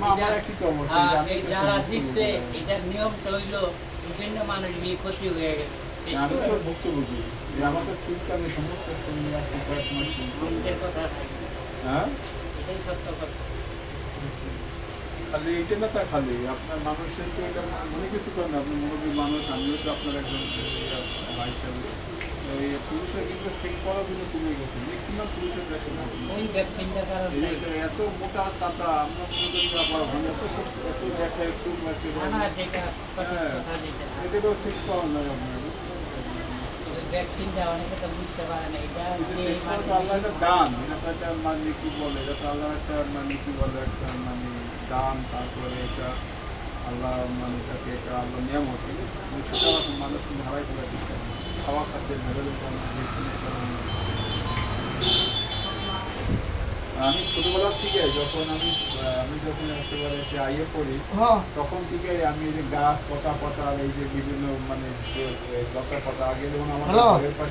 আমার একই তো অবস্থা, যে আমি এই তো যারা ভুক্তভোগী। দিচ্ছে এটার নিয়মটা হইলো এই জন্য মানুষগুলি ক্ষতি হয়ে গেছে। আমি তো ভুক্তভোগী, যে আমার তো চুলকানি সমস্ত শরীরে আছে কয়েক মাস চুলকানি। মন্দের কথা হ্যাঁ, এটাই সত্য কথা। খালি এটা না, তা খালি আপনার মানুষের তো এটা মনে কিছু করেন, আপনি মুরব্বী মানুষ, আমিও তো আপনার একজন ভাই হিসাবে। এই পুরুষের কিন্তু সেক্স করার জন্য কমে গেছে, ম্যাক্সিমাম পুরুষের দেখেন আপনি। ওই ভ্যাকসিনটার কারণে এই যে এত মোটা তাতা, আমরা মনে করি আবার মানে এত sex, এত দেখে একটু মাছে না যেটা সঠিক হ্যাঁ, কথা যেটা এটা তো সেক্স করার নয় আপনার। ওই ভ্যাকসিনটা অনেকে তো বুঝতে পারে না এটা যে সেক্স করা তো আল্লাহ একটা দান, এটা তো একটা মানে কি বলে, এটা তো আল্লাহ একটা মানে কি বলে, একটা মানে দান, তারপরে এটা আল্লাহ মানে এটাকে একটা আল্লাহ নিয়ামত, ঠিক আছে, কিন্তু সেটা মানুষ কিন্তু হারাই ফেলা দিচ্ছে খাওয়া খাদ্যের ভেতরে কারণে, ভ্যাকসিনের কারণে। আমি ছোটবেলা থেকে যখন আমি যখন একেবারে সে আইয়ে পড়ি, তখন থেকে আমি এই যে গাছ পাতা পাতা, এই যে বিভিন্ন মানে লতা পাতা, আগে যেমন আমার ঘরের পাশে